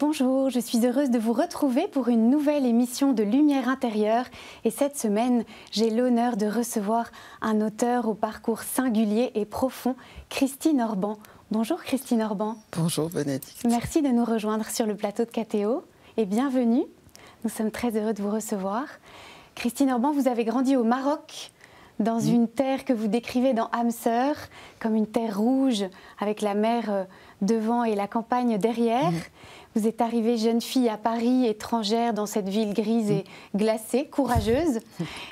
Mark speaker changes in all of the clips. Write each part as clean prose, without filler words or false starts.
Speaker 1: Bonjour, je suis heureuse de vous retrouver pour une nouvelle émission de Lumière intérieure. Et cette semaine, j'ai l'honneur de recevoir un auteur au parcours singulier et profond, Christine Orban. Bonjour Christine Orban.
Speaker 2: Bonjour Bénédicte.
Speaker 1: Merci de nous rejoindre sur le plateau de KTO et bienvenue. Nous sommes très heureux de vous recevoir. Christine Orban, vous avez grandi au Maroc, dans une terre que vous décrivez dans âme sœur, comme une terre rouge, avec la mer devant et la campagne derrière. Vous êtes arrivée jeune fille à Paris, étrangère dans cette ville grise et glacée, courageuse.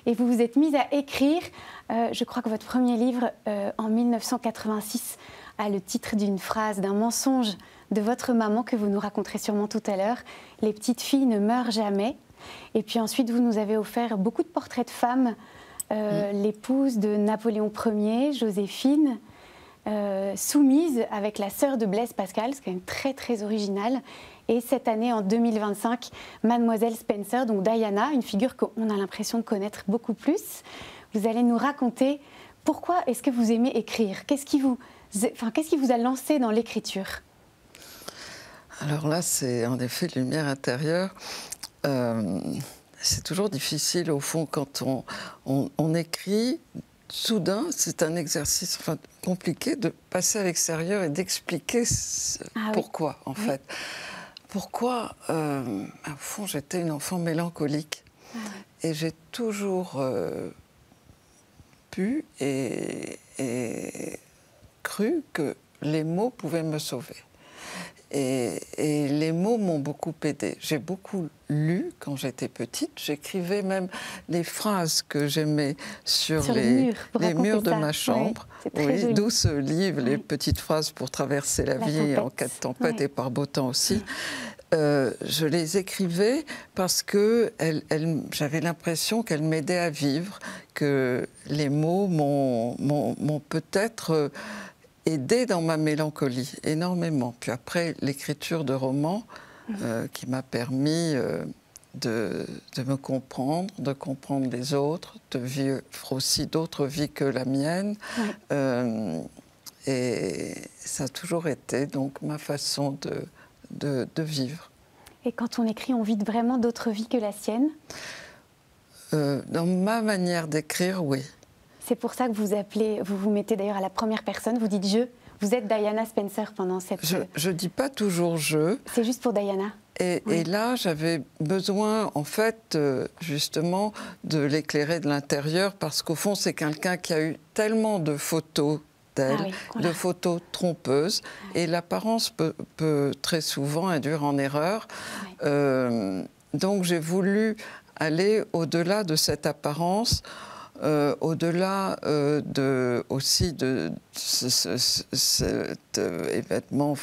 Speaker 1: Et vous vous êtes mise à écrire, je crois que votre premier livre, en 1986, a le titre d'une phrase, d'un mensonge de votre maman que vous nous raconterez sûrement tout à l'heure. « Les petites filles ne meurent jamais ». Et puis ensuite, vous nous avez offert beaucoup de portraits de femmes, l'épouse de Napoléon Ier, Joséphine, soumise avec la sœur de Blaise Pascal, c'est quand même très très original. Et cette année, en 2025, Mademoiselle Spencer, donc Diana, une figure qu'on a l'impression de connaître beaucoup plus. Vous allez nous raconter pourquoi est-ce que vous aimez écrire, qu'est-ce qui vous a lancé dans l'écriture?
Speaker 2: Alors là, c'est en effet lumière intérieure. C'est toujours difficile, au fond, quand on écrit. Soudain, c'est un exercice compliqué de passer à l'extérieur et d'expliquer pourquoi, en fait. Pourquoi, au fond, j'étais une enfant mélancolique. Et j'ai toujours pu et cru que les mots pouvaient me sauver. Et les mots m'ont beaucoup aidée. J'ai beaucoup lu quand j'étais petite. J'écrivais même les phrases que j'aimais sur les murs de ma chambre. Oui, d'où ce livre, les petites phrases pour traverser la vie en cas de tempête et par beau temps aussi. Je les écrivais parce que j'avais l'impression qu'elles m'aidaient à vivre, que les mots m'ont peut-être aidé dans ma mélancolie, énormément. Puis après, l'écriture de romans qui m'a permis de me comprendre, de comprendre les autres, de vivre aussi d'autres vies que la mienne. Et ça a toujours été donc ma façon de vivre.
Speaker 1: Et quand on écrit, on vit vraiment d'autres vies que la sienne?
Speaker 2: Dans ma manière d'écrire, oui.
Speaker 1: C'est pour ça que vous vous mettez d'ailleurs à la première personne, vous dites « je ». Vous êtes Diana Spencer pendant cette...
Speaker 2: Je ne dis pas toujours « je ».
Speaker 1: C'est juste pour Diana.
Speaker 2: Et là, j'avais besoin, en fait, justement, de l'éclairer de l'intérieur, parce qu'au fond, c'est quelqu'un qui a eu tellement de photos d'elle, de photos trompeuses, et l'apparence peut très souvent induire en erreur. Donc, j'ai voulu aller au-delà de cette apparence, au-delà aussi de cet événement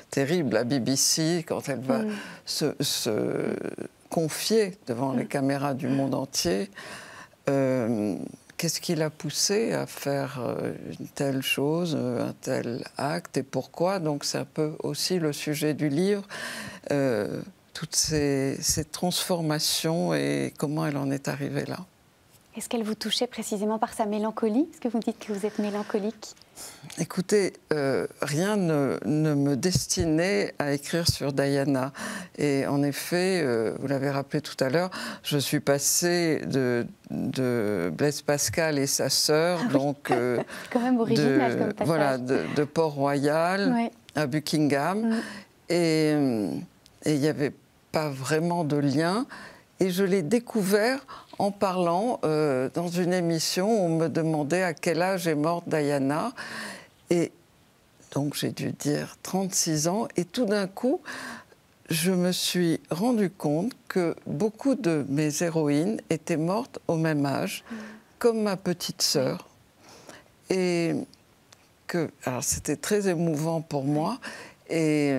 Speaker 2: terrible, la BBC, quand elle va se confier devant les caméras du monde entier. Qu'est-ce qui l'a poussée à faire une telle chose, un tel acte, et pourquoi? Donc c'est un peu aussi le sujet du livre, toutes ces transformations et comment elle en est arrivée là.
Speaker 1: Est-ce qu'elle vous touchait précisément par sa mélancolie? Est-ce que vous dites que vous êtes mélancolique?
Speaker 2: Écoutez, rien ne me destinait à écrire sur Diana. Et en effet, vous l'avez rappelé tout à l'heure, je suis passée de Blaise Pascal et sa sœur, donc
Speaker 1: quand même original comme passage.
Speaker 2: Voilà, de Port-Royal à Buckingham. Et il n'y avait pas vraiment de lien. Et je l'ai découvert en parlant dans une émission où on me demandait à quel âge est morte Diana. Et donc j'ai dû dire 36 ans. Et tout d'un coup, je me suis rendu compte que beaucoup de mes héroïnes étaient mortes au même âge, comme ma petite sœur. Et alors c'était très émouvant pour moi. Et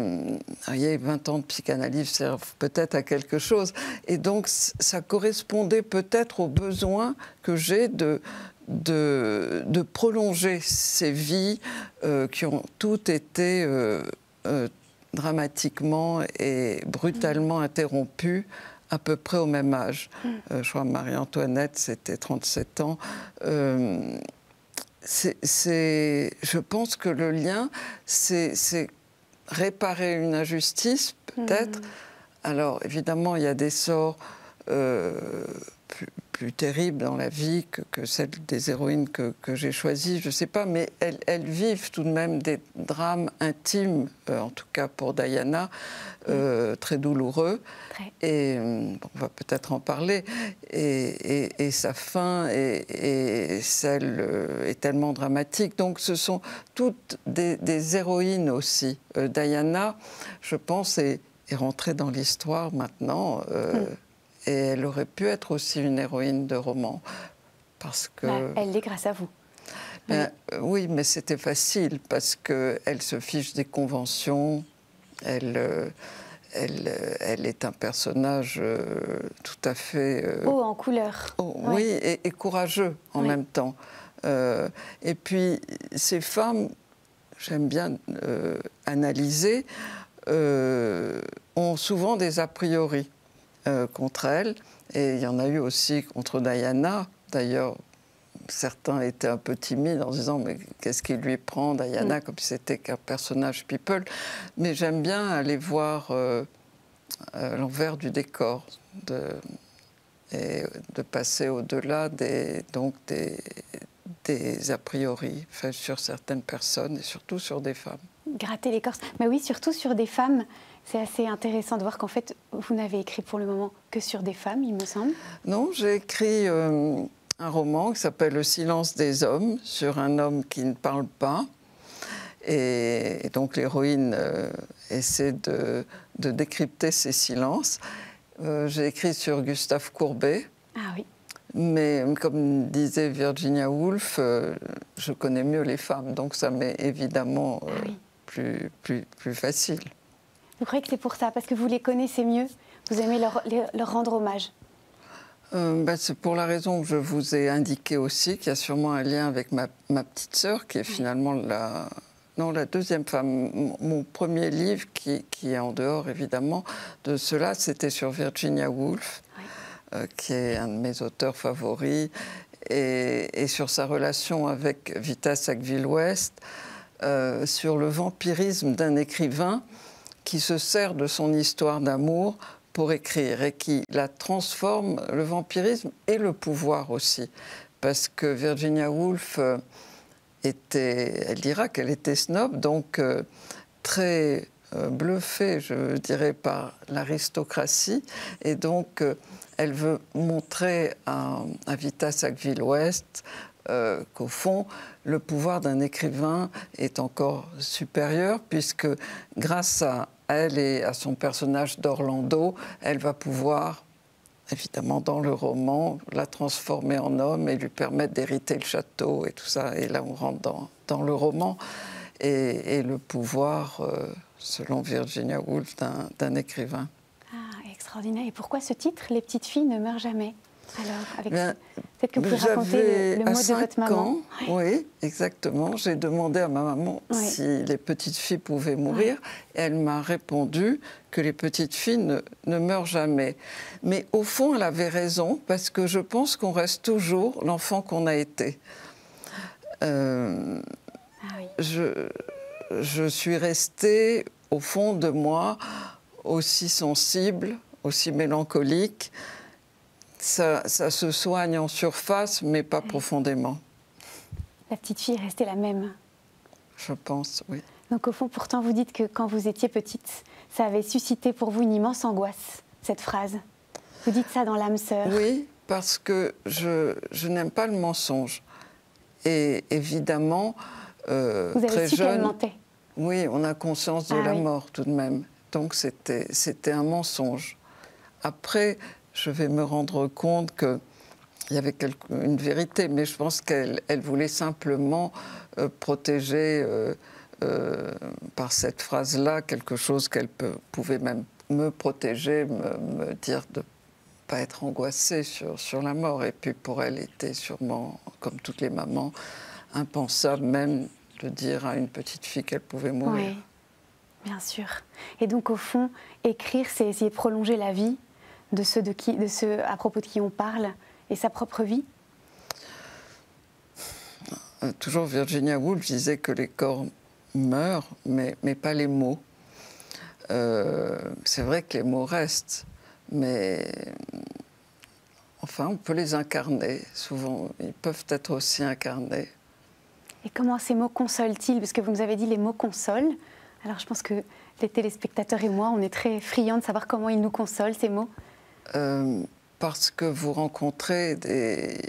Speaker 2: il y a 20 ans de psychanalyse servent peut-être à quelque chose. Et donc, ça correspondait peut-être aux besoins que j'ai de prolonger ces vies qui ont toutes été dramatiquement et brutalement interrompues à peu près au même âge. Je crois Marie-Antoinette, c'était 37 ans. Je pense que le lien, c'est réparer une injustice peut-être. Alors, évidemment, il y a des sorts plus terribles dans la vie que celles des héroïnes que j'ai choisies, je ne sais pas, mais elles vivent tout de même des drames intimes, en tout cas pour Diana, très douloureux. Et bon, on va peut-être en parler. Et sa fin et celle est tellement dramatique. Donc ce sont toutes des héroïnes aussi. Diana, je pense, est rentrée dans l'histoire maintenant. Et elle aurait pu être aussi une héroïne de roman. Parce que...
Speaker 1: elle l'est grâce à vous.
Speaker 2: Oui, mais c'était facile parce qu'elle se fiche des conventions. Elle est un personnage tout à fait...
Speaker 1: haut en couleur.
Speaker 2: Oui, et courageux en même temps. Et puis, ces femmes, j'aime bien analyser, ont souvent des a priori contre elles. Et il y en a eu aussi contre Diana. D'ailleurs, certains étaient un peu timides en disant « mais qu'est-ce qui lui prend, Diana ?» comme si c'était qu'un personnage people. Mais j'aime bien aller voir l'envers du décor, et de passer au-delà des a priori faits sur certaines personnes et surtout sur des femmes.
Speaker 1: Gratter l'écorce. Mais oui, surtout sur des femmes. C'est assez intéressant de voir qu'en fait, vous n'avez écrit pour le moment que sur des femmes, il me semble.
Speaker 2: Non, j'ai écrit un roman qui s'appelle « Le silence des hommes » sur un homme qui ne parle pas. Et donc l'héroïne essaie de décrypter ces silences. J'ai écrit sur Gustave Courbet.
Speaker 1: Ah oui.
Speaker 2: Mais comme disait Virginia Woolf, je connais mieux les femmes, donc ça m'est évidemment plus facile.
Speaker 1: Vous croyez que c'est pour ça, parce que vous les connaissez mieux, vous aimez leur rendre hommage?
Speaker 2: C'est pour la raison que je vous ai indiqué aussi, qu'il y a sûrement un lien avec ma petite sœur, qui est finalement la deuxième femme. Mon premier livre, qui est en dehors évidemment de cela, c'était sur Virginia Woolf, qui est un de mes auteurs favoris, et sur sa relation avec Vita Sackville-West, sur le vampirisme d'un écrivain qui se sert de son histoire d'amour pour écrire et qui la transforme, le vampirisme et le pouvoir aussi. Parce que Virginia Woolf elle dira qu'elle était snob, donc très bluffée, je dirais, par l'aristocratie. Et donc, elle veut montrer à Vita Sackville-West qu'au fond, le pouvoir d'un écrivain est encore supérieur, puisque grâce à elle et à son personnage d'Orlando, elle va pouvoir, évidemment dans le roman, la transformer en homme et lui permettre d'hériter le château et tout ça. Et là, on rentre dans le roman et le pouvoir, selon Virginia Woolf, d'un écrivain.
Speaker 1: Ah, extraordinaire. Et pourquoi ce titre, « Les petites filles ne meurent jamais » alors, peut-être que vous pouvez raconter le mot de votre maman.
Speaker 2: Oui, exactement. J'ai demandé à ma maman si les petites filles pouvaient mourir. Et elle m'a répondu que les petites filles ne meurent jamais. Mais au fond, elle avait raison, parce que je pense qu'on reste toujours l'enfant qu'on a été. Je suis restée, au fond de moi, aussi sensible, aussi mélancolique. Ça se soigne en surface, mais pas profondément.
Speaker 1: La petite fille est restée la même.
Speaker 2: Je pense, oui.
Speaker 1: Donc au fond, pourtant, vous dites que quand vous étiez petite, ça avait suscité pour vous une immense angoisse, cette phrase. Vous dites ça dans L'âme sœur.
Speaker 2: Oui, parce que je n'aime pas le mensonge. Et évidemment,
Speaker 1: vous avez
Speaker 2: très
Speaker 1: su
Speaker 2: jeune...
Speaker 1: qu'elle mentait.
Speaker 2: Oui, on a conscience de la mort tout de même. Donc c'était un mensonge. Après, je vais me rendre compte qu'il y avait une vérité, mais je pense qu'elle voulait simplement protéger, par cette phrase-là, quelque chose qu'elle pouvait même me protéger, me dire de ne pas être angoissée sur la mort. Et puis pour elle, était sûrement, comme toutes les mamans, impensable même de dire à une petite fille qu'elle pouvait mourir.
Speaker 1: Oui, bien sûr. Et donc au fond, écrire, c'est essayer de prolonger la vie de ceux à propos de qui on parle, et sa propre vie?
Speaker 2: Toujours Virginia Woolf disait que les corps meurent, mais pas les mots. C'est vrai que les mots restent, mais enfin, on peut les incarner. Souvent, ils peuvent être aussi incarnés.
Speaker 1: Et comment ces mots consolent-ils? Parce que vous nous avez dit les mots consolent. Alors je pense que les téléspectateurs et moi, on est très friands de savoir comment ils nous consolent, ces mots.
Speaker 2: Parce que vous rencontrez des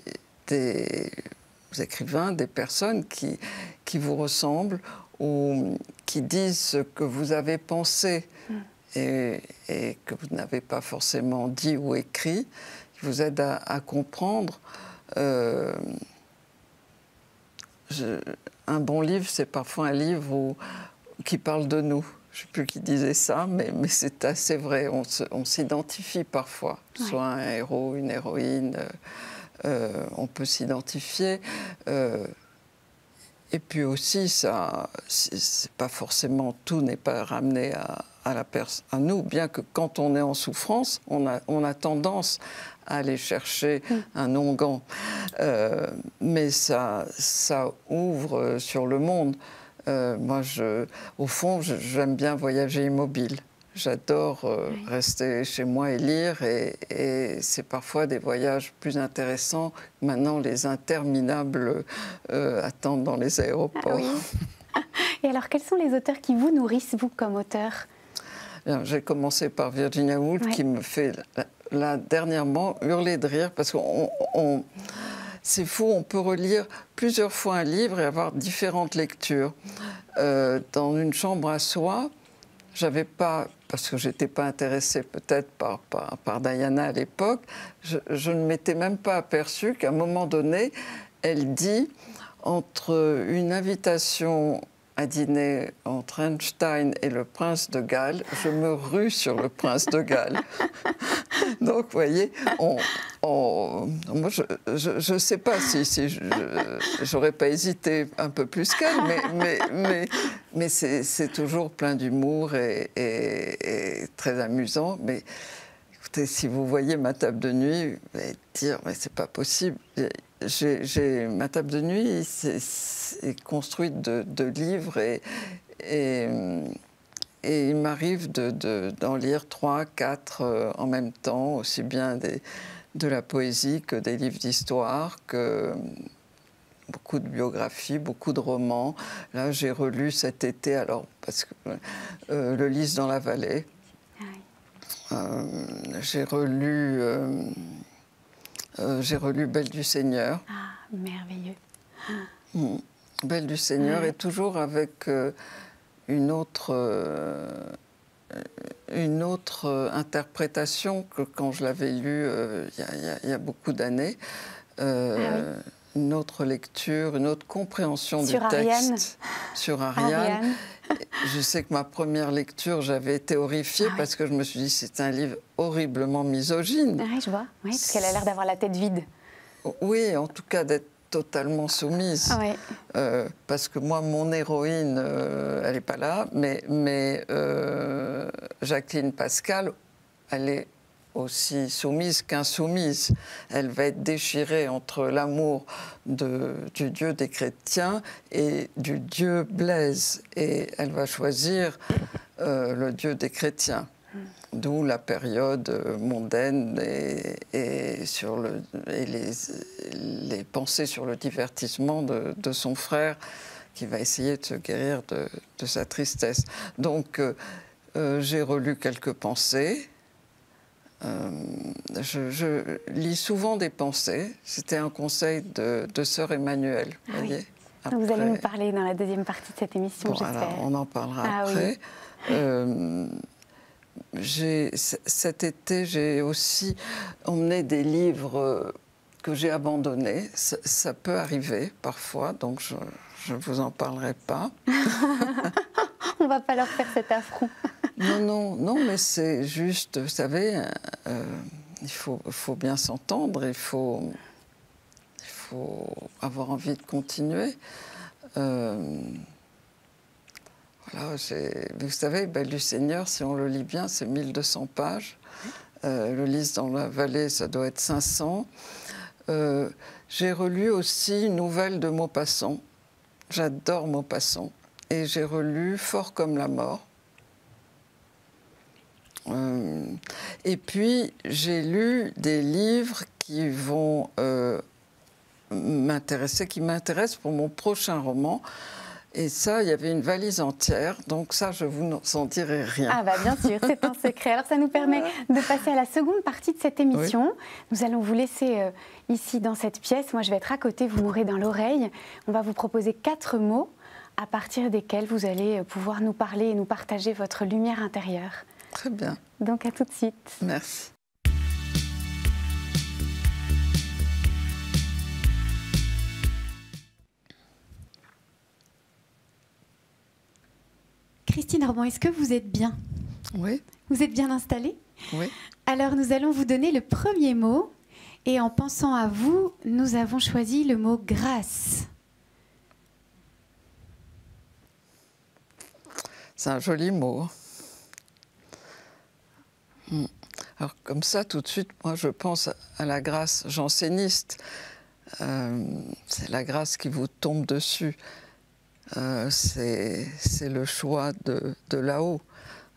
Speaker 2: écrivains, des personnes qui vous ressemblent ou qui disent ce que vous avez pensé et que vous n'avez pas forcément dit ou écrit, qui vous aident à comprendre. Un bon livre, c'est parfois un livre qui parle de nous. Je ne sais plus qui disait ça, mais c'est assez vrai. On s'identifie parfois, soit un héros, une héroïne, on peut s'identifier. Et puis aussi, ça, c'est pas forcément, tout n'est pas ramené à nous, bien que quand on est en souffrance, on a tendance à aller chercher un onguent. Mais ça ouvre sur le monde. Moi, au fond, j'aime bien voyager immobile. J'adore rester chez moi et lire, et c'est parfois des voyages plus intéressants. Maintenant, les interminables attendent dans les aéroports.
Speaker 1: Ah oui. Et alors, quels sont les auteurs qui vous nourrissent, vous, comme auteur?
Speaker 2: J'ai commencé par Virginia Woolf, qui me fait, là, dernièrement, hurler de rire, parce que c'est fou, on peut relire plusieurs fois un livre et avoir différentes lectures. Dans une chambre à soi, j'avais pas, parce que j'étais pas intéressée peut-être par Diana à l'époque, je ne m'étais même pas aperçue qu'à un moment donné, elle dit, entre une invitation à dîner entre Einstein et le prince de Galles, je me rue sur le prince de Galles. Donc, vous voyez, moi, je ne sais pas si j'aurais pas hésité un peu plus qu'elle, mais c'est toujours plein d'humour et très amusant. Mais écoutez, si vous voyez ma table de nuit, vous allez dire, mais c'est pas possible. Ma table de nuit est construite de livres et il m'arrive d'en lire 3, 4 en même temps, aussi bien de la poésie que des livres d'histoire, que beaucoup de biographies, beaucoup de romans. Là, j'ai relu cet été, alors, parce que Le Lys dans la vallée. J'ai relu Belle du Seigneur.
Speaker 1: Ah, merveilleux.
Speaker 2: Belle du Seigneur, et toujours avec une autre interprétation que quand je l'avais lu il y a beaucoup d'années. Une autre lecture, une autre compréhension du texte sur Ariane. Je sais que ma première lecture, j'avais été horrifiée parce que je me suis dit c'est un livre horriblement misogyne.
Speaker 1: Oui, je vois, parce qu'elle a l'air d'avoir la tête vide.
Speaker 2: Oui, en tout cas d'être totalement soumise. Parce que moi, mon héroïne, elle n'est pas là, mais Jacqueline Pascal, elle est aussi soumise qu'insoumise. Elle va être déchirée entre l'amour du Dieu des chrétiens et du Dieu Blaise. Et elle va choisir le Dieu des chrétiens. D'où la période mondaine et les pensées sur le divertissement de son frère qui va essayer de se guérir de sa tristesse. Donc j'ai relu quelques pensées. Je lis souvent des pensées. C'était un conseil de sœur Emmanuelle. Voyez,
Speaker 1: après. Vous allez nous parler dans la deuxième partie de cette émission, j'espère.
Speaker 2: Alors, on en parlera après. Cet été, j'ai aussi emmené des livres que j'ai abandonnés. Ça peut arriver parfois, donc je ne vous en parlerai pas.
Speaker 1: On ne va pas leur faire cet affront.
Speaker 2: Non, mais c'est juste, vous savez, il faut bien s'entendre, il faut avoir envie de continuer. Voilà, vous savez, Belle du Seigneur, si on le lit bien, c'est 1200 pages. Le Lys dans la vallée, ça doit être 500. J'ai relu aussi une nouvelle de Maupassant. J'adore Maupassant. Et j'ai relu Fort comme la mort. Et puis, j'ai lu des livres qui vont qui m'intéressent pour mon prochain roman. Et ça, il y avait une valise entière, donc ça, je vous en dirai rien.
Speaker 1: Ah bah bien sûr, c'est un secret. Alors ça nous permet de passer à la seconde partie de cette émission. Oui. Nous allons vous laisser ici dans cette pièce. Moi, je vais être à côté, vous m'aurez dans l'oreille. On va vous proposer 4 mots à partir desquels vous allez pouvoir nous parler et nous partager votre lumière intérieure.
Speaker 2: Très bien.
Speaker 1: Donc à tout de suite.
Speaker 2: Merci.
Speaker 1: Christine Orban, est-ce que vous êtes bien?
Speaker 2: Oui.
Speaker 1: Vous êtes bien installée?
Speaker 2: Oui.
Speaker 1: Alors nous allons vous donner le premier mot et en pensant à vous, nous avons choisi le mot grâce.
Speaker 2: C'est un joli mot. Alors comme ça, tout de suite, moi je pense à la grâce janséniste. C'est la grâce qui vous tombe dessus. C'est le choix de là-haut.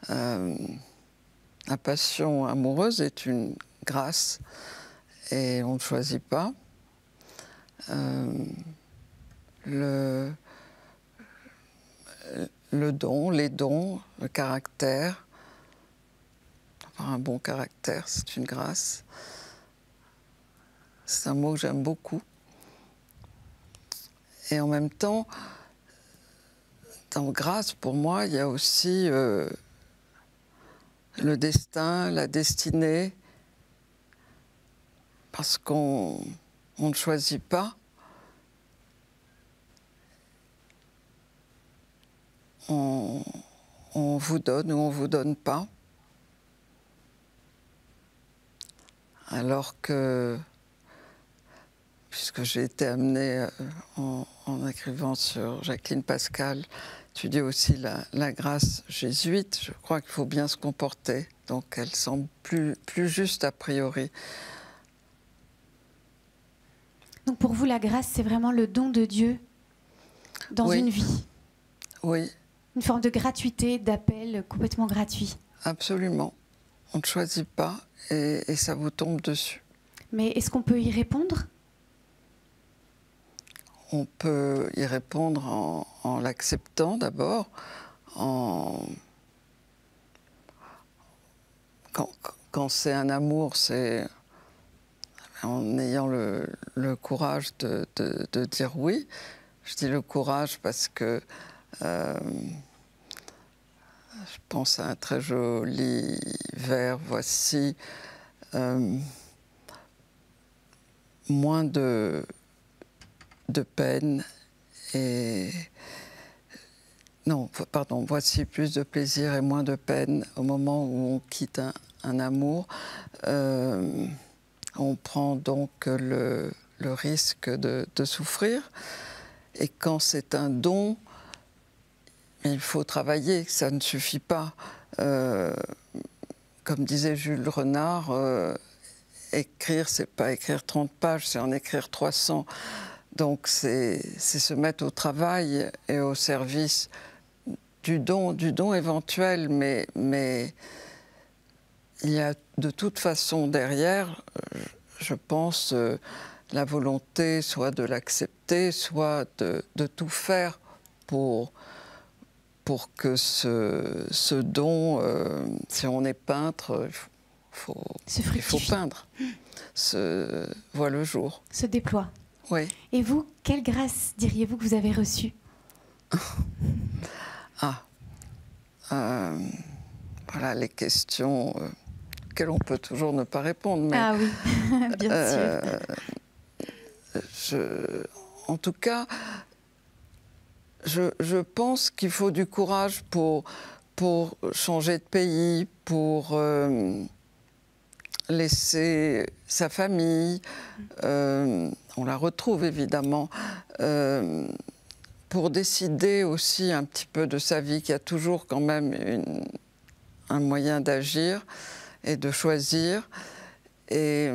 Speaker 2: La passion amoureuse est une grâce et on ne choisit pas. Le don, les dons, le caractère. Avoir un bon caractère, c'est une grâce. C'est un mot que j'aime beaucoup. Et en même temps, dans grâce, pour moi, il y a aussi le destin, la destinée, parce qu'on ne choisit pas. On vous donne ou on ne vous donne pas. Alors que, puisque j'ai été amenée en écrivant sur Jacqueline Pascal, étudier aussi la grâce jésuite, je crois qu'il faut bien se comporter. Donc elle semble plus juste a priori.
Speaker 1: Donc pour vous, la grâce, c'est vraiment le don de Dieu dans une vie.
Speaker 2: Oui.
Speaker 1: Une forme de gratuité, d'appel complètement gratuit.
Speaker 2: Absolument. On ne choisit pas et ça vous tombe dessus.
Speaker 1: Mais est-ce qu'on peut y répondre?
Speaker 2: On peut y répondre en l'acceptant d'abord, quand c'est un amour, c'est en ayant le courage de dire oui. Je dis le courage parce que je pense à un très joli vers, voici, moins de peine et... Non, pardon, voici plus de plaisir et moins de peine au moment où on quitte un amour. On prend donc le risque de souffrir. Et quand c'est un don, il faut travailler, ça ne suffit pas. Comme disait Jules Renard, écrire, c'est pas écrire 30 pages, c'est en écrire 300. Donc c'est se mettre au travail et au service du don éventuel, mais il y a de toute façon derrière, je pense, la volonté soit de l'accepter, soit de tout faire pour que ce don, si on est peintre, il faut peindre, voit le jour.
Speaker 1: Se déploie.
Speaker 2: Oui.
Speaker 1: Et vous, quelle grâce diriez-vous que vous avez reçue?
Speaker 2: Voilà les questions auxquelles on peut toujours ne pas répondre. Mais,
Speaker 1: ah oui, bien sûr.
Speaker 2: En tout cas, je pense qu'il faut du courage pour changer de pays, pour laisser sa famille. On la retrouve évidemment. Pour décider aussi un petit peu de sa vie, qu'il y a toujours quand même un moyen d'agir et de choisir. Et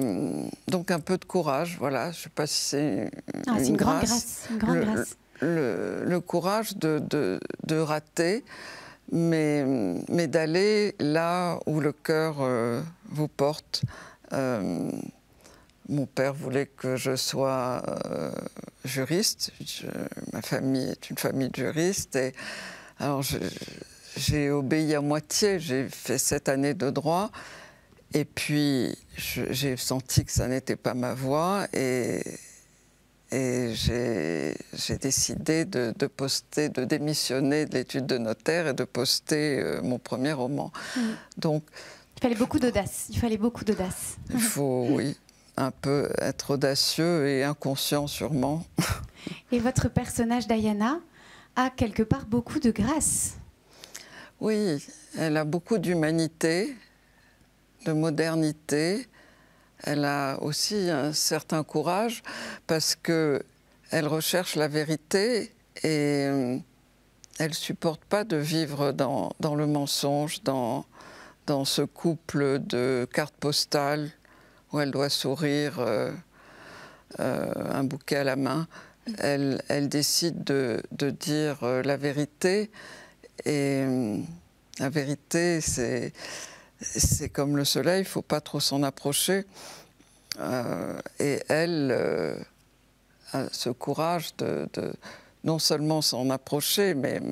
Speaker 2: donc un peu de courage, voilà. Je ne sais pas si c'est une grâce.
Speaker 1: Une grande grâce.
Speaker 2: Le courage de rater, mais d'aller là où le cœur vous porte. Mon père voulait que je sois juriste. Ma famille est une famille de juristes. Et alors j'ai obéi à moitié. J'ai fait 7 années de droit. Et puis j'ai senti que ça n'était pas ma voie. Et j'ai décidé de démissionner de l'étude de notaire et de poster mon premier roman. Donc,
Speaker 1: il fallait beaucoup d'audace. Il fallait beaucoup d'audace.
Speaker 2: Il faut, oui, un peu être audacieux et inconscient sûrement.
Speaker 1: Et votre personnage Diana a quelque part beaucoup de grâce.
Speaker 2: Oui, elle a beaucoup d'humanité, de modernité. Elle a aussi un certain courage parce qu'elle recherche la vérité et elle ne supporte pas de vivre dans le mensonge, dans ce couple de cartes postales où elle doit sourire, un bouquet à la main. Elle décide de dire la vérité et la vérité c'est comme le soleil, il ne faut pas trop s'en approcher. Et elle a ce courage de non seulement s'en approcher, mais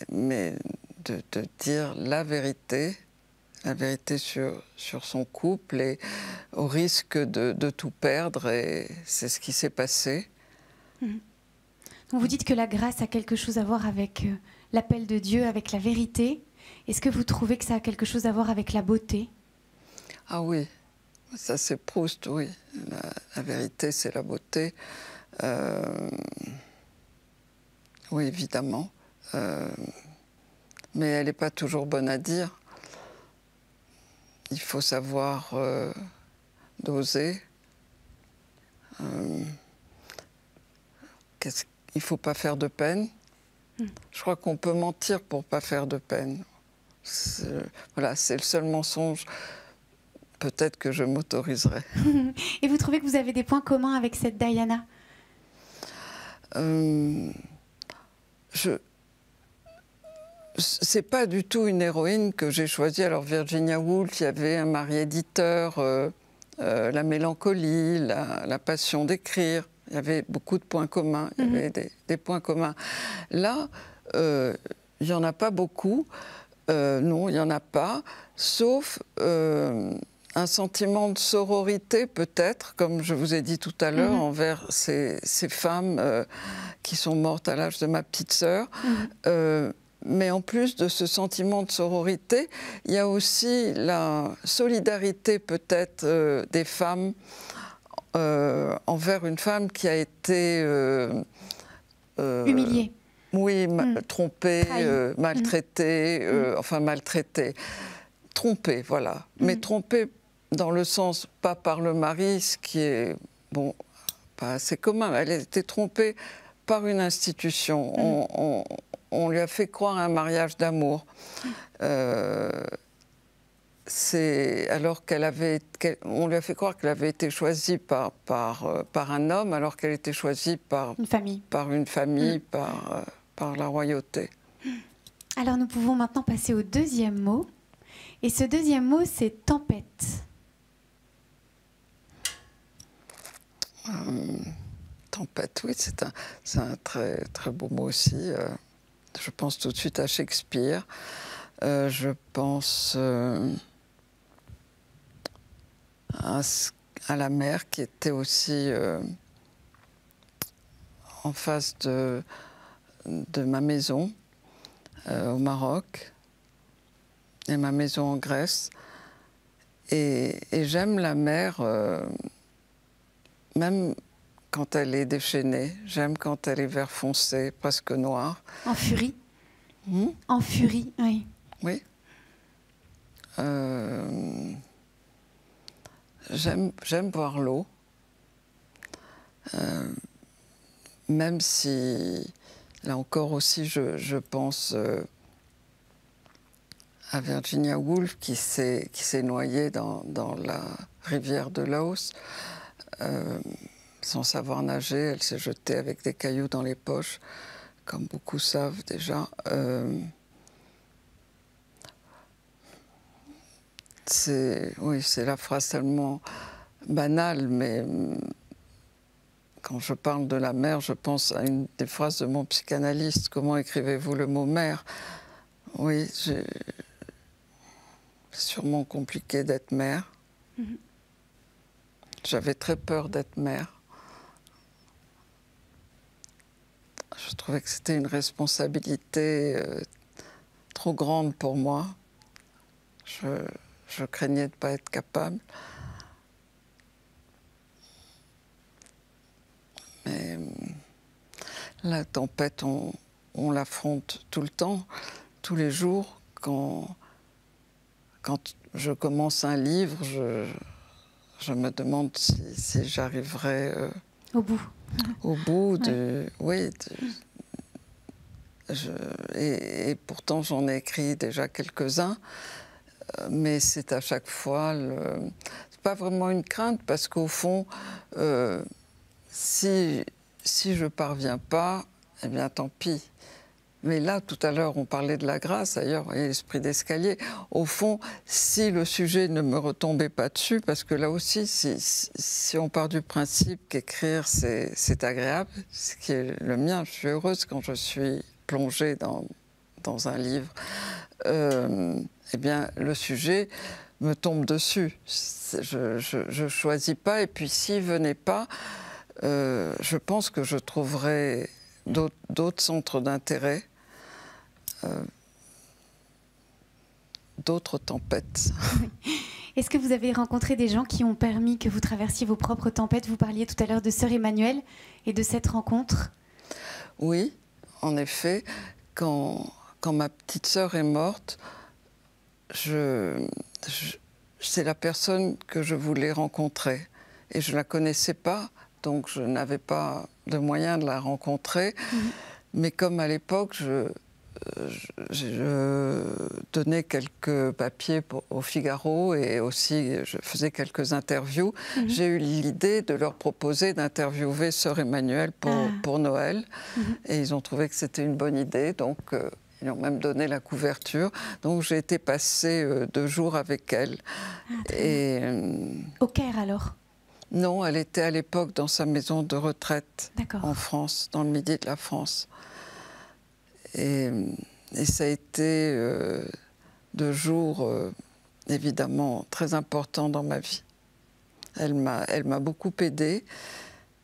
Speaker 2: de dire la vérité sur son couple, et au risque de tout perdre. Et c'est ce qui s'est passé.
Speaker 1: Donc vous dites que la grâce a quelque chose à voir avec l'appel de Dieu, avec la vérité. Est-ce que vous trouvez que ça a quelque chose à voir avec la beauté?
Speaker 2: Ah oui, ça c'est Proust, oui. La vérité, c'est la beauté. Oui, évidemment. Mais elle n'est pas toujours bonne à dire. Il faut savoir doser. Il ne faut pas faire de peine. Je crois qu'on peut mentir pour ne pas faire de peine. Voilà, c'est le seul mensonge. Peut-être que je m'autoriserai.
Speaker 1: Et vous trouvez que vous avez des points communs avec cette Diana?
Speaker 2: C'est pas du tout une héroïne que j'ai choisie. Alors Virginia Woolf, il y avait un mari éditeur, la mélancolie, la passion d'écrire. Il y avait beaucoup de points communs. Il y avait des points communs. Là, il n'y en a pas beaucoup. Non, il n'y en a pas, sauf un sentiment de sororité peut-être, comme je vous ai dit tout à l'heure, envers ces femmes qui sont mortes à l'âge de ma petite sœur. Mais en plus de ce sentiment de sororité, il y a aussi la solidarité peut-être des femmes envers une femme qui a été
Speaker 1: humiliée.
Speaker 2: Oui, trompée, maltraitée, enfin maltraitée, trompée, voilà. Mais trompée dans le sens, pas par le mari, ce qui est, bon, pas assez commun. Elle a été trompée par une institution. On lui a fait croire à un mariage d'amour. Alors on lui a fait croire qu'elle avait été choisie par un homme, alors qu'elle était choisie par une famille, par la royauté.
Speaker 1: Alors nous pouvons maintenant passer au deuxième mot. Et ce deuxième mot, c'est tempête.
Speaker 2: Tempête, oui, c'est un très, très beau mot aussi. Je pense tout de suite à Shakespeare. Je pense à la mer qui était aussi en face de ma maison au Maroc et ma maison en Grèce. Et j'aime la mer même quand elle est déchaînée. J'aime quand elle est vert foncé, presque noire.
Speaker 1: En furie. En furie, oui.
Speaker 2: Oui. J'aime voir l'eau, même si, là encore aussi, je pense à Virginia Woolf qui s'est noyée dans la rivière de Laos. Sans savoir nager, elle s'est jetée avec des cailloux dans les poches, comme beaucoup savent déjà. Oui, c'est la phrase tellement banale, mais quand je parle de la mer, je pense à une des phrases de mon psychanalyste. Comment écrivez-vous le mot mer? Oui, c'est sûrement compliqué d'être mère. J'avais très peur d'être mère. Je trouvais que c'était une responsabilité trop grande pour moi. Je craignais de ne pas être capable. Mais la tempête, on l'affronte tout le temps, tous les jours. Quand je commence un livre, je me demande si j'arriverai
Speaker 1: au bout.
Speaker 2: Au bout
Speaker 1: de...
Speaker 2: Oui. Et pourtant, j'en ai écrit déjà quelques-uns. Mais c'est à chaque fois... C'est pas vraiment une crainte, parce qu'au fond, si je parviens pas, eh bien tant pis. Mais là, tout à l'heure, on parlait de la grâce, d'ailleurs, et l'esprit d'escalier. Au fond, si le sujet ne me retombait pas dessus, parce que là aussi, si on part du principe qu'écrire, c'est agréable, ce qui est le mien, je suis heureuse quand je suis plongée dans un livre, eh bien, le sujet me tombe dessus. Je ne choisis pas, et puis s'il ne venait pas, je pense que je trouverais d'autres centres d'intérêt, d'autres tempêtes.
Speaker 1: Est-ce que vous avez rencontré des gens qui ont permis que vous traversiez vos propres tempêtes? Vous parliez tout à l'heure de Sœur Emmanuelle et de cette rencontre.
Speaker 2: Oui, en effet, quand ma petite sœur est morte, c'est la personne que je voulais rencontrer. Et je ne la connaissais pas, donc je n'avais pas de moyen de la rencontrer. Mais comme à l'époque, je donnais quelques papiers au Figaro, et aussi je faisais quelques interviews. J'ai eu l'idée de leur proposer d'interviewer Sœur Emmanuelle pour Noël. Et ils ont trouvé que c'était une bonne idée, donc ils ont même donné la couverture. Donc j'ai été passer 2 jours avec elle.
Speaker 1: Au Caire, alors?
Speaker 2: Non, elle était à l'époque dans sa maison de retraite en France, dans le midi de la France. Et ça a été 2 jours évidemment très importants dans ma vie. Elle m'a beaucoup aidée.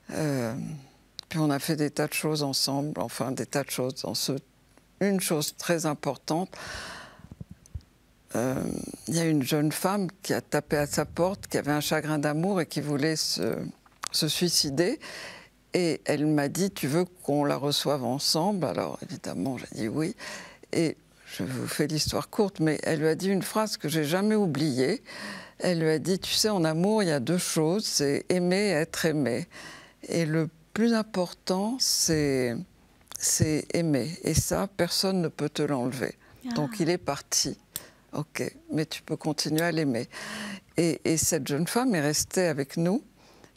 Speaker 2: Puis on a fait des tas de choses ensemble, enfin des tas de choses. Une chose très importante, il y a une jeune femme qui a tapé à sa porte, qui avait un chagrin d'amour et qui voulait se suicider. Et elle m'a dit, tu veux qu'on la reçoive ensemble? Alors évidemment, j'ai dit oui. Et je vous fais l'histoire courte, mais elle lui a dit une phrase que j'ai jamais oubliée. Elle lui a dit, tu sais, en amour, il y a 2 choses, c'est aimer et être aimé. Et le plus important, c'est aimer. Et ça, personne ne peut te l'enlever. Donc il est parti. Ok, mais tu peux continuer à l'aimer. Et cette jeune femme est restée avec nous.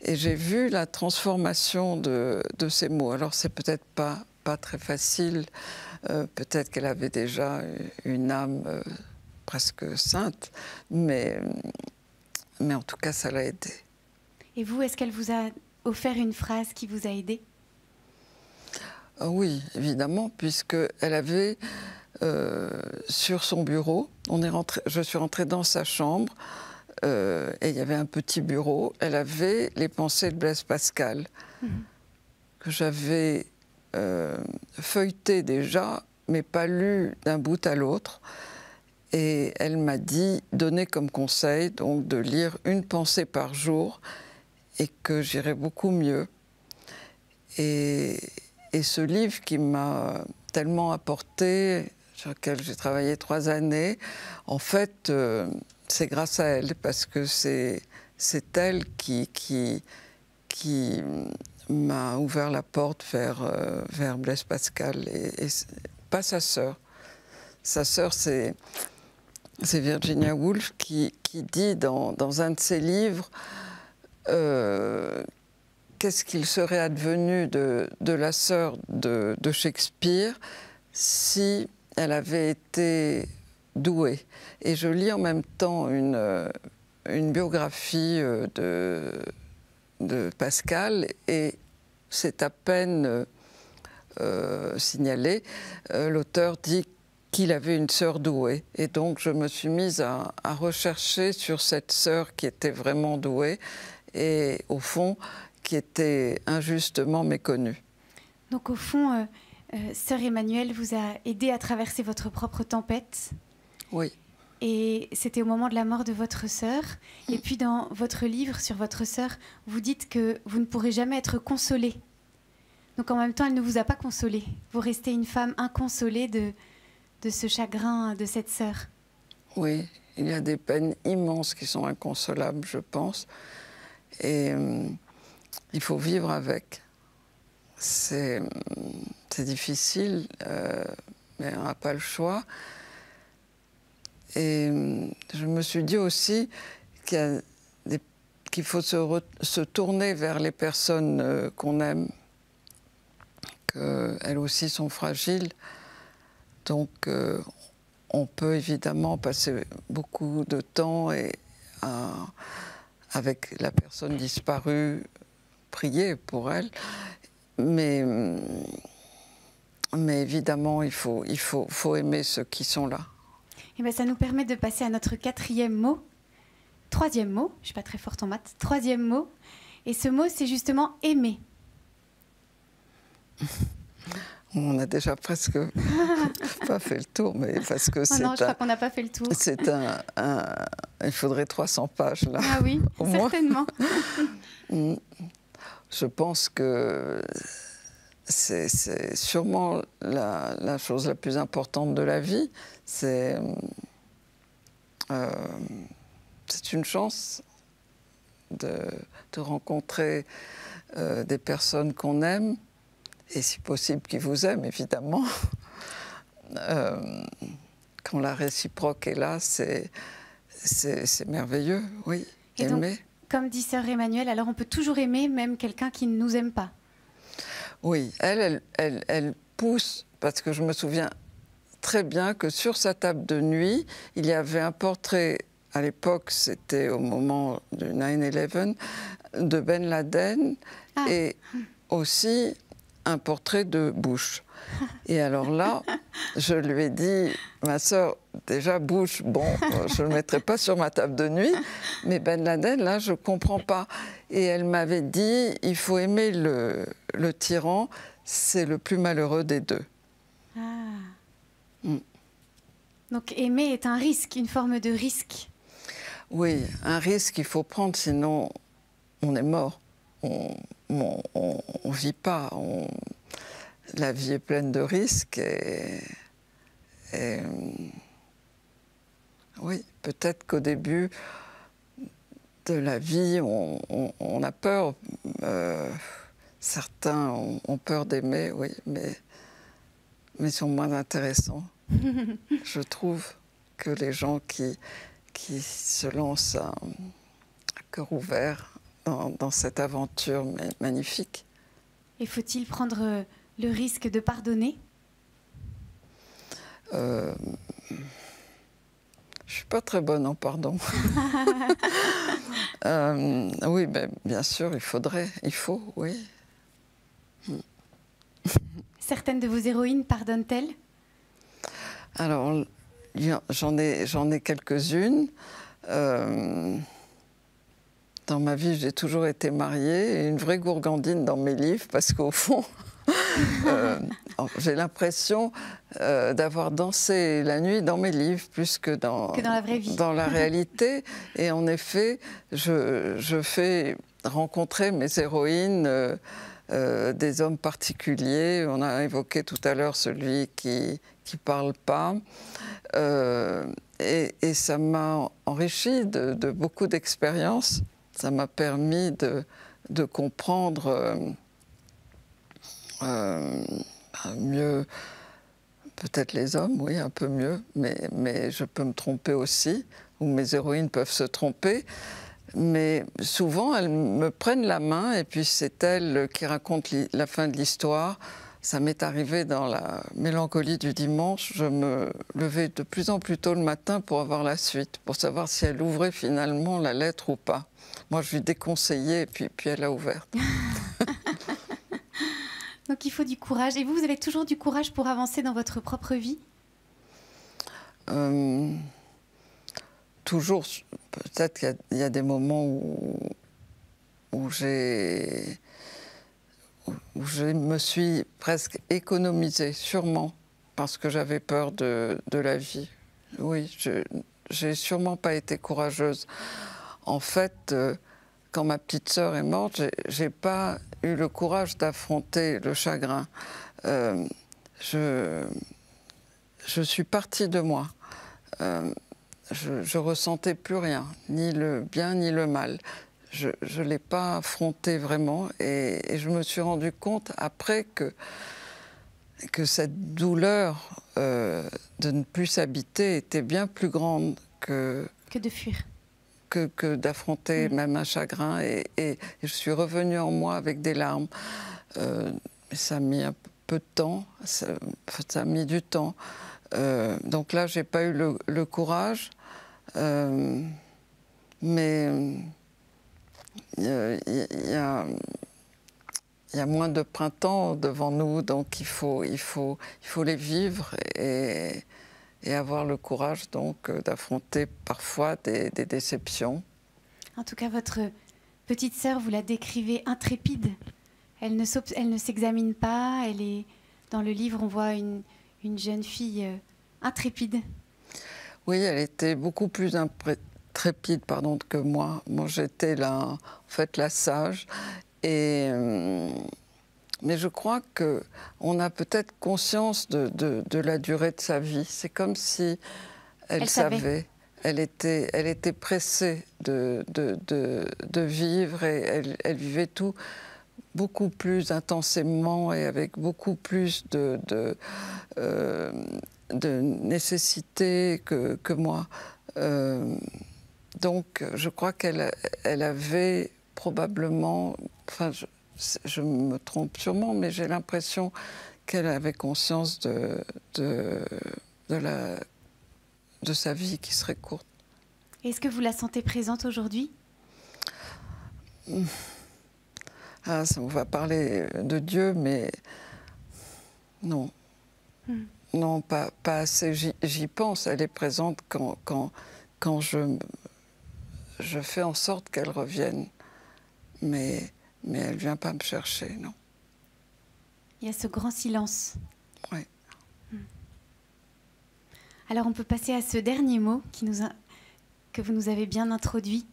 Speaker 2: Et j'ai vu la transformation de ces mots. Alors, c'est peut-être pas très facile. Peut-être qu'elle avait déjà une âme presque sainte. Mais en tout cas, ça l'a aidée.
Speaker 1: Et vous, est-ce qu'elle vous a offert une phrase qui vous a aidé?
Speaker 2: Oui, évidemment, puisqu'elle avait sur son bureau, je suis rentrée dans sa chambre, et il y avait un petit bureau. Elle avait les pensées de Blaise Pascal, que j'avais feuilletées déjà, mais pas lues d'un bout à l'autre. Et elle m'a donné comme conseil donc, de lire une pensée par jour, et que j'irais beaucoup mieux. Et ce livre qui m'a tellement apporté, sur lequel j'ai travaillé 3 années, en fait, c'est grâce à elle, parce que c'est elle qui m'a ouvert la porte vers Blaise Pascal, et pas sa sœur. Sa sœur, c'est Virginia Woolf qui dit dans un de ses livres qu'est-ce qu'il serait advenu de la sœur de Shakespeare si elle avait été douée. Et je lis en même temps une biographie de Pascal, et c'est à peine signalé. L'auteur dit qu'il avait une sœur douée. Et donc je me suis mise à rechercher sur cette sœur qui était vraiment douée et au fond qui était injustement méconnue.
Speaker 1: Donc au fond, sœur Emmanuelle vous a aidé à traverser votre propre tempête.
Speaker 2: Oui.
Speaker 1: Et c'était au moment de la mort de votre sœur. Et puis dans votre livre sur votre sœur, vous dites que vous ne pourrez jamais être consolée. Donc en même temps, elle ne vous a pas consolée. Vous restez une femme inconsolée de ce chagrin de cette sœur.
Speaker 2: Oui, il y a des peines immenses qui sont inconsolables, je pense. Et il faut vivre avec. C'est difficile, mais on n'a pas le choix. Et je me suis dit aussi qu'il faut se tourner vers les personnes qu'on aime, qu'elles aussi sont fragiles. Donc on peut évidemment passer beaucoup de temps avec la personne disparue, prier pour elle, mais évidemment il faut aimer ceux qui sont là.
Speaker 1: Et bien, ça nous permet de passer à notre troisième mot, je ne suis pas très forte en maths, troisième mot, et ce mot c'est justement aimer.
Speaker 2: On a déjà presque pas fait le tour, mais parce que c'est
Speaker 1: non, je crois qu'on n'a pas fait le tour.
Speaker 2: C'est il faudrait 300 pages là.
Speaker 1: Ah oui, certainement.
Speaker 2: Je pense que c'est sûrement la chose la plus importante de la vie. C'est une chance de rencontrer des personnes qu'on aime, et si possible qui vous aiment, évidemment. Quand la réciproque est là, c'est merveilleux, oui,
Speaker 1: et
Speaker 2: aimer.
Speaker 1: Donc, comme dit sœur Emmanuelle, alors on peut toujours aimer même quelqu'un qui ne nous aime pas.
Speaker 2: Oui, elle pousse, parce que je me souviens très bien que sur sa table de nuit, il y avait un portrait, à l'époque, c'était au moment du 9/11, de Ben Laden, et aussi un portrait de Bush. Et alors là, je lui ai dit, ma sœur, déjà Bush, bon, je ne le mettrai pas sur ma table de nuit, mais Ben Laden, là, je ne comprends pas. Et elle m'avait dit, il faut aimer le tyran, c'est le plus malheureux des deux.
Speaker 1: Donc aimer est un risque, une forme de risque.
Speaker 2: Oui, un risque qu'il faut prendre, sinon on est mort. On ne vit pas. La vie est pleine de risques et oui, peut-être qu'au début de la vie, on a peur. Certains ont peur d'aimer, oui, mais sont moins intéressants. Je trouve que les gens qui se lancent à cœur ouvert dans cette aventure magnifique.
Speaker 1: Et faut-il prendre le risque de pardonner?
Speaker 2: Je ne suis pas très bonne en pardon. Oui, ben, bien sûr, il faut, oui.
Speaker 1: Certaines de vos héroïnes pardonnent-elles?
Speaker 2: Alors, j'en ai quelques-unes. Dans ma vie, j'ai toujours été mariée, et une vraie gourgandine dans mes livres, parce qu'au fond, j'ai l'impression d'avoir dansé la nuit dans mes livres, plus que dans
Speaker 1: la vraie vie.
Speaker 2: Dans la réalité. Et en effet, je fais rencontrer mes héroïnes des hommes particuliers. On a évoqué tout à l'heure celui qui parle pas. Et ça m'a enrichi de beaucoup d'expériences. Ça m'a permis de comprendre mieux, peut-être les hommes, oui, un peu mieux, mais je peux me tromper aussi, ou mes héroïnes peuvent se tromper. Mais souvent, elles me prennent la main, et puis c'est elles qui racontent la fin de l'histoire ça m'est arrivé dans la mélancolie du dimanche, je me levais de plus en plus tôt le matin pour avoir la suite, pour savoir si elle ouvrait finalement la lettre ou pas. Moi, je lui déconseillais et puis elle a ouvert.
Speaker 1: Donc il faut du courage. Et vous, vous avez toujours du courage pour avancer dans votre propre vie?
Speaker 2: Toujours. Peut-être qu'il y a des moments où je me suis presque économisée, sûrement, parce que j'avais peur de la vie. Oui, j'ai sûrement pas été courageuse. En fait, quand ma petite sœur est morte, j'ai pas eu le courage d'affronter le chagrin. Je suis partie de moi. Je ressentais plus rien, ni le bien ni le mal. Je ne l'ai pas affronté vraiment et je me suis rendu compte après que cette douleur de ne plus s'habiter était bien plus grande que
Speaker 1: de fuir.
Speaker 2: Que d'affronter même un chagrin. Et je suis revenue en moi avec des larmes. Ça a mis un peu de temps, ça a mis du temps. Donc là, je n'ai pas eu le courage. Mais il y a moins de printemps devant nous, donc il faut les vivre et avoir le courage donc d'affronter parfois des déceptions.
Speaker 1: En tout cas, votre petite sœur, vous la décrivez intrépide. Elle ne s'examine pas. Elle est dans le livre, on voit une jeune fille intrépide.
Speaker 2: Oui, elle était beaucoup plus intrépide que moi. Moi, j'étais en fait la sage. Mais je crois qu'on a peut-être conscience de la durée de sa vie. C'est comme si elle savait. Elle était pressée de vivre et elle vivait tout beaucoup plus intensément et avec beaucoup plus de nécessité que moi. Donc je crois qu'elle avait probablement... Enfin, je me trompe sûrement, mais j'ai l'impression qu'elle avait conscience de sa vie qui serait courte.
Speaker 1: Est-ce que vous la sentez présente aujourd'hui?
Speaker 2: Ah, on va parler de Dieu, mais non. Non, pas assez. J'y pense, elle est présente quand je fais en sorte qu'elle revienne. Mais elle ne vient pas me chercher, non.
Speaker 1: Il y a ce grand silence.
Speaker 2: Oui.
Speaker 1: Alors on peut passer à ce dernier mot que vous nous avez bien introduit.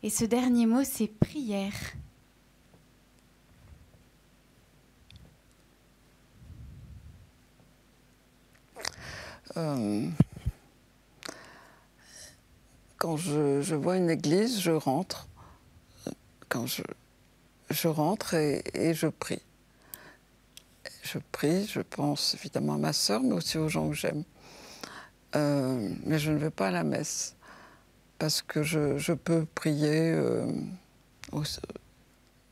Speaker 1: Et ce dernier mot, c'est prière.
Speaker 2: Quand je vois une église, je rentre. Quand je rentre et je prie. Je prie, je pense évidemment à ma sœur, mais aussi aux gens que j'aime. Mais je ne vais pas à la messe, parce que je peux prier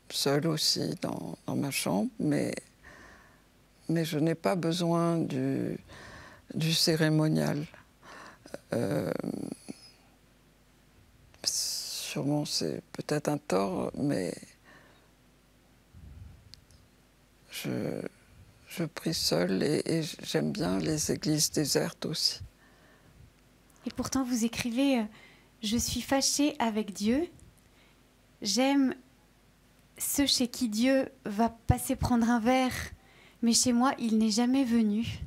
Speaker 2: seule aussi dans ma chambre, mais je n'ai pas besoin du cérémonial. Sûrement c'est peut-être un tort, mais je prie seule et j'aime bien les églises désertes aussi.
Speaker 1: Et pourtant vous écrivez je suis fâchée avec Dieu, j'aime ceux chez qui Dieu va passer prendre un verre, mais chez moi il n'est jamais venu.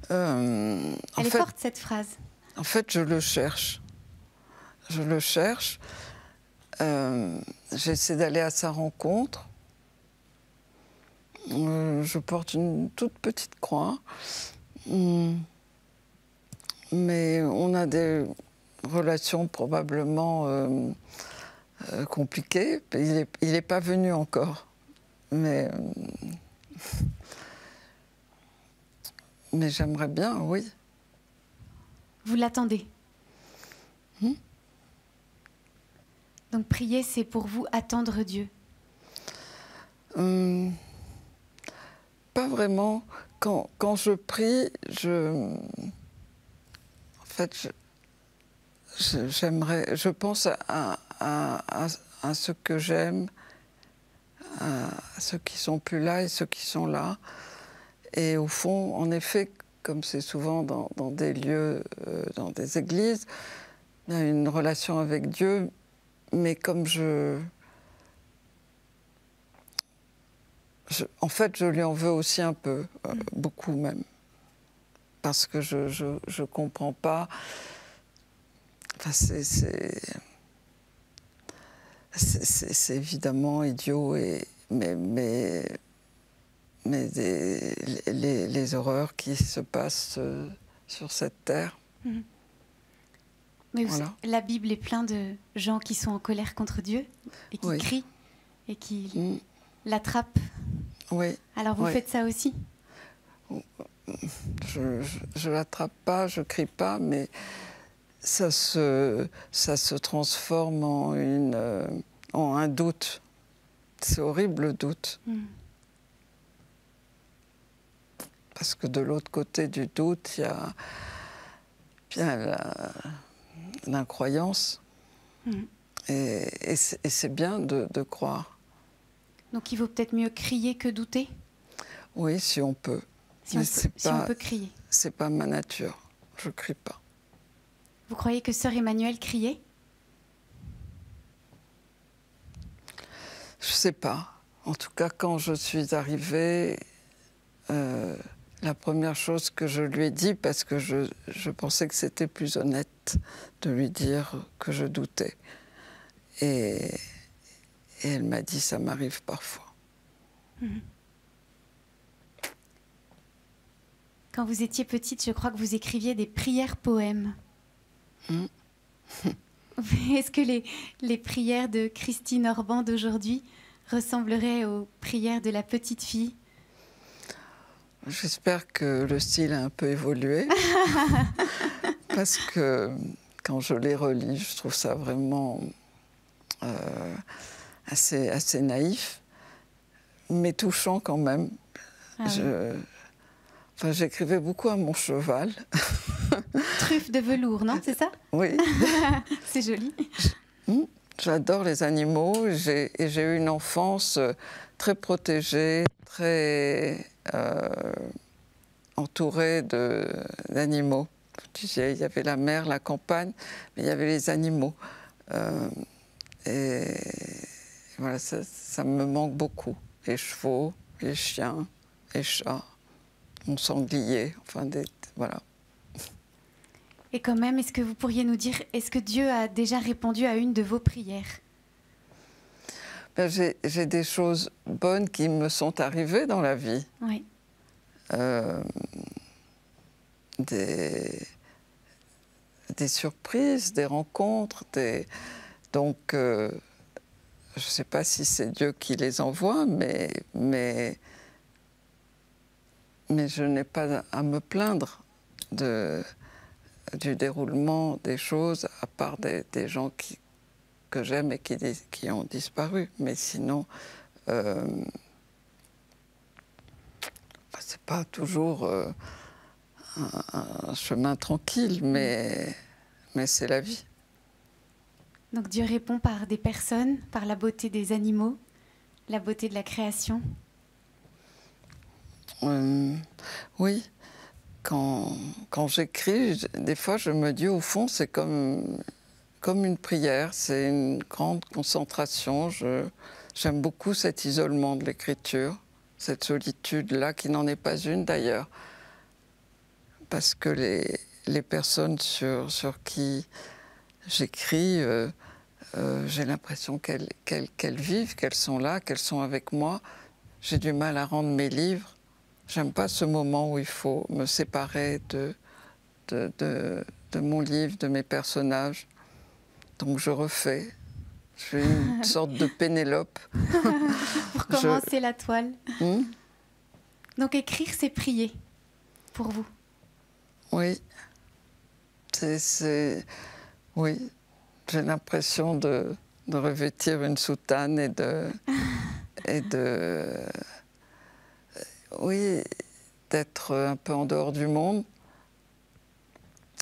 Speaker 1: Elle est forte cette phrase.
Speaker 2: En fait, je le cherche. Je le cherche. J'essaie d'aller à sa rencontre. Je porte une toute petite croix. Mais on a des relations probablement compliquées. Il n'est pas venu encore. Mais j'aimerais bien, oui.
Speaker 1: Vous l'attendez? Donc prier, c'est pour vous attendre Dieu?
Speaker 2: pas vraiment... Quand je prie, en fait, je pense à ceux que j'aime, à ceux qui sont plus là et ceux qui sont là. Et au fond, en effet, comme c'est souvent dans des lieux, dans des églises, il y a une relation avec Dieu, mais comme en fait, je lui en veux aussi un peu, beaucoup même, parce que je comprends pas. Enfin, c'est évidemment idiot, mais les horreurs qui se passent sur cette terre.
Speaker 1: Mmh. Mais
Speaker 2: Voilà.
Speaker 1: La Bible est pleine de gens qui sont en colère contre Dieu et qui crient et qui l'attrapent.
Speaker 2: Oui.
Speaker 1: Alors vous faites ça aussi?
Speaker 2: Je l'attrape pas, je crie pas, mais ça se transforme en un doute. C'est horrible, le doute. Parce que de l'autre côté du doute, il y a bien l'incroyance. Et c'est bien de croire.
Speaker 1: Donc il vaut peut-être mieux crier que douter?
Speaker 2: Oui, si on peut.
Speaker 1: Si on peut crier.
Speaker 2: C'est pas ma nature. Je crie pas.
Speaker 1: Vous croyez que sœur Emmanuelle criait?
Speaker 2: Je sais pas. En tout cas, quand je suis arrivée, la première chose que je lui ai dit, parce que je pensais que c'était plus honnête de lui dire que je doutais. Et elle m'a dit, ça m'arrive parfois.
Speaker 1: Quand vous étiez petite, je crois que vous écriviez des prières-poèmes. Est-ce que les prières de Christine Orban d'aujourd'hui ressembleraient aux prières de la petite fille?
Speaker 2: J'espère que le style a un peu évolué. Parce que quand je les relis, je trouve ça vraiment assez naïf, mais touchant quand même.
Speaker 1: Ah oui.
Speaker 2: Enfin, j'écrivais beaucoup à mon cheval.
Speaker 1: Truffe de velours, non? C'est ça?
Speaker 2: Oui.
Speaker 1: C'est joli.
Speaker 2: J'adore les animaux et j'ai eu une enfance très protégée, très entourée d'animaux. Tu sais, il y avait la mer, la campagne, mais il y avait les animaux. Et voilà, ça me manque beaucoup. Les chevaux, les chiens, les chats, mon sanglier, enfin, voilà.
Speaker 1: Et quand même, est-ce que vous pourriez nous dire, est-ce que Dieu a déjà répondu à une de vos prières?
Speaker 2: Ben, j'ai des choses bonnes qui me sont arrivées dans la vie.
Speaker 1: Oui.
Speaker 2: Des surprises, des rencontres, donc je ne sais pas si c'est Dieu qui les envoie, mais je n'ai pas à me plaindre du déroulement des choses, à part des gens que j'aime et qui ont disparu. Mais sinon, c'est pas toujours un chemin tranquille, mais c'est la vie.
Speaker 1: Donc Dieu répond par des personnes, par la beauté des animaux, la beauté de la création.
Speaker 2: Oui. Quand j'écris, des fois je me dis au fond c'est comme une prière, c'est une grande concentration. J'aime beaucoup cet isolement de l'écriture, cette solitude-là qui n'en est pas une d'ailleurs. Parce que les personnes sur qui j'écris, j'ai l'impression qu'elles vivent, qu'elles sont là, qu'elles sont avec moi. J'ai du mal à rendre mes livres. J'aime pas ce moment où il faut me séparer de mon livre, de mes personnages. Donc je refais. Je suis une sorte de Pénélope.
Speaker 1: Pour commencer la toile. Donc écrire, c'est prier pour vous. Oui.
Speaker 2: Oui. J'ai l'impression de revêtir une soutane oui, d'être un peu en dehors du monde.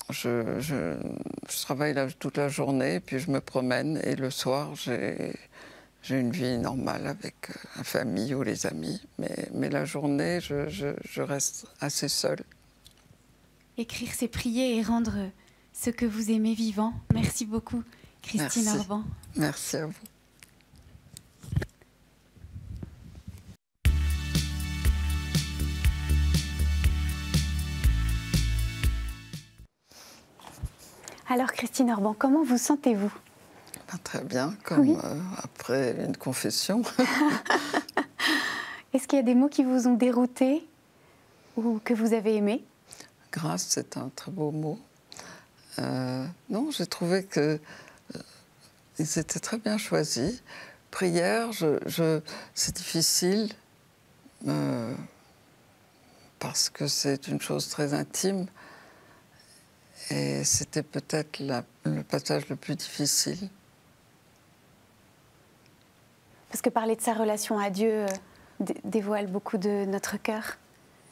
Speaker 2: Je travaille là toute la journée, puis je me promène, et le soir, j'ai une vie normale avec la famille ou les amis. Mais la journée, je reste assez seule.
Speaker 1: Écrire, c'est prier et rendre ce que vous aimez vivant. Merci beaucoup, Christine Orban.
Speaker 2: Merci à vous.
Speaker 1: Alors, Christine Orban, comment vous sentez-vous?
Speaker 2: Très bien, comme après une confession.
Speaker 1: Est-ce qu'il y a des mots qui vous ont dérouté ou que vous avez aimés?
Speaker 2: Grâce, c'est un très beau mot. Non, j'ai trouvé que ils étaient très bien choisis. Prière, c'est difficile parce que c'est une chose très intime. Et c'était peut-être le passage le plus difficile.
Speaker 1: Parce que parler de sa relation à Dieu dévoile beaucoup de notre cœur.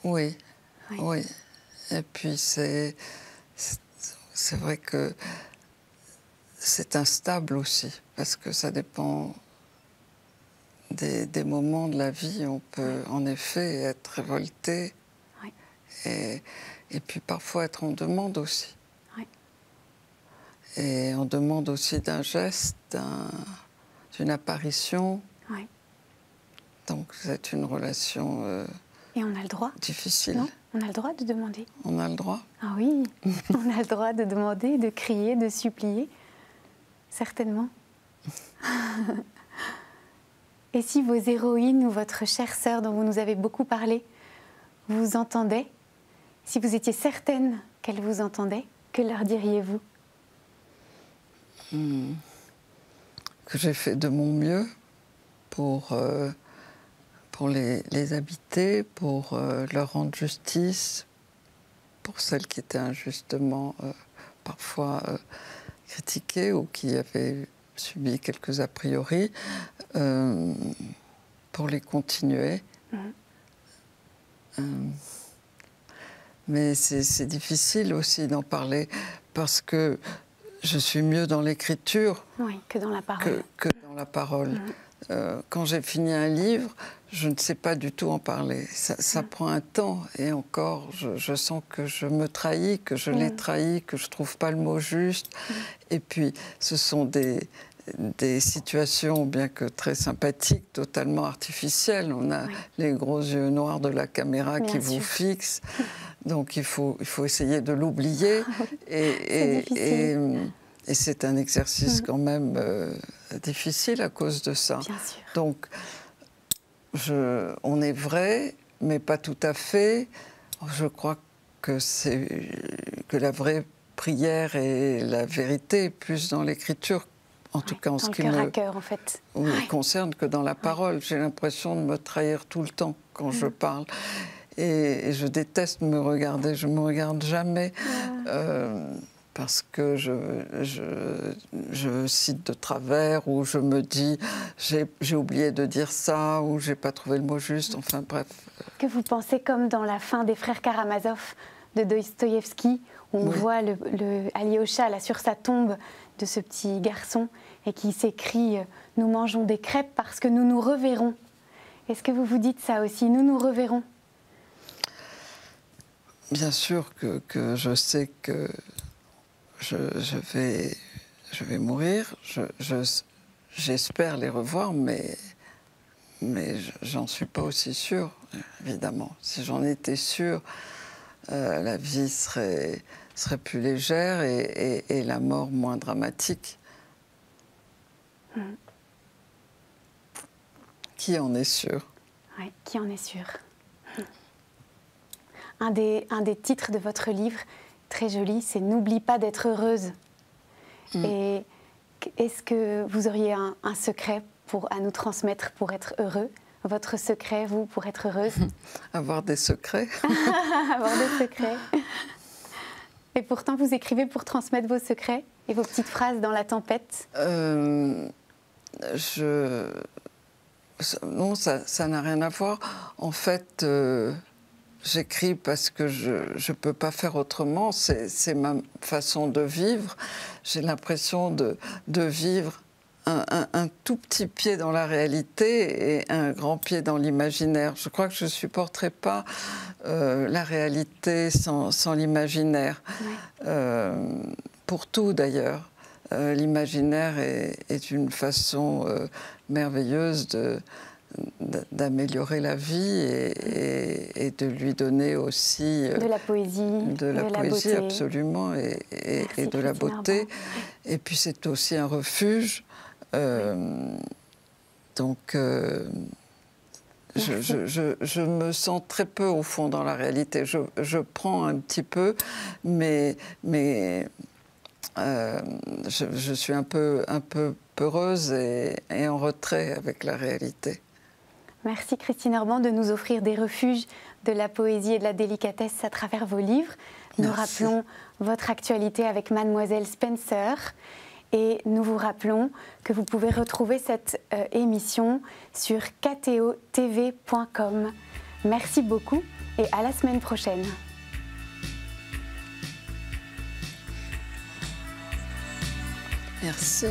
Speaker 2: Oui, oui. Et puis c'est vrai que c'est instable aussi, parce que ça dépend des moments de la vie. On peut en effet être révolté et puis parfois être en demande aussi. Et on demande aussi d'un geste, d'une apparition.
Speaker 1: Oui.
Speaker 2: Donc c'est une relation
Speaker 1: et on a le droit.
Speaker 2: Difficile.
Speaker 1: Non, on a le droit de demander.
Speaker 2: On a le droit.
Speaker 1: Ah oui, on a le droit de demander, de crier, de supplier. Certainement. Et si vos héroïnes ou votre chère sœur dont vous nous avez beaucoup parlé vous entendait, si vous étiez certaine qu'elle vous entendait, que leur diriez-vous?
Speaker 2: Que j'ai fait de mon mieux pour les habiter, pour leur rendre justice, pour celles qui étaient injustement parfois critiquées ou qui avaient subi quelques a priori, pour les continuer. Mais c'est difficile aussi d'en parler parce que je suis mieux dans l'écriture
Speaker 1: que dans la parole.
Speaker 2: Que dans la parole. Quand j'ai fini un livre, je ne sais pas du tout en parler. Ça prend un temps et encore, je sens que je me trahis, que je l'ai trahi, que je ne trouve pas le mot juste. Et puis, ce sont des situations, bien que très sympathiques, totalement artificielles. On a les gros yeux noirs de la caméra qui vous fixent. Donc il faut essayer de l'oublier. Et c'est un exercice quand même difficile à cause de ça.
Speaker 1: Bien sûr.
Speaker 2: Donc on est vrai, mais pas tout à fait. Je crois que la vraie prière et la vérité est plus dans l'écriture. En tout cas, en ce qui me concerne, que dans la parole. J'ai l'impression de me trahir tout le temps quand je parle. Et je déteste me regarder. Je ne me regarde jamais parce que je cite de travers ou je me dis j'ai oublié de dire ça ou j'ai pas trouvé le mot juste. Enfin bref.
Speaker 1: Que vous pensez comme dans la fin des Frères Karamazov de Dostoïevski, où on voit le Alyosha là sur sa tombe de ce petit garçon et qui s'écrie « Nous mangeons des crêpes parce que nous nous reverrons ». Est-ce que vous vous dites ça aussi, nous nous reverrons?
Speaker 2: Bien sûr que je sais que je vais mourir. J'espère les revoir, mais j'en suis pas aussi sûre, évidemment. Si j'en étais sûre, la vie serait plus légère et la mort moins dramatique. Qui en est sûr?
Speaker 1: Oui, qui en est sûr? Un des titres de votre livre, très joli, c'est « N'oublie pas d'être heureuse ». Et est-ce que vous auriez un secret à nous transmettre pour être heureux? Votre secret, vous, pour être heureuse?
Speaker 2: Avoir des secrets.
Speaker 1: Avoir des secrets. Et pourtant, vous écrivez pour transmettre vos secrets et vos petites phrases dans la tempête.
Speaker 2: non, ça n'a rien à voir. En fait, j'écris parce que je ne peux pas faire autrement. C'est ma façon de vivre. J'ai l'impression de vivre un tout petit pied dans la réalité et un grand pied dans l'imaginaire. Je crois que je ne supporterai pas la réalité sans l'imaginaire. Ouais. Pour tout, d'ailleurs. L'imaginaire est une façon merveilleuse d'améliorer la vie et de lui donner aussi
Speaker 1: de la poésie,
Speaker 2: de la poésie,
Speaker 1: beauté.
Speaker 2: Absolument, et de la beauté. Arban. Et puis c'est aussi un refuge. Donc je me sens très peu au fond dans la réalité. Je prends un petit peu, mais je suis un peu peureuse et en retrait avec la réalité.
Speaker 1: Merci Christine Orban de nous offrir des refuges de la poésie et de la délicatesse à travers vos livres. Nous rappelons votre actualité avec Mademoiselle Spencer et nous vous rappelons que vous pouvez retrouver cette émission sur ktotv.com. Merci beaucoup et à la semaine prochaine.
Speaker 2: Merci.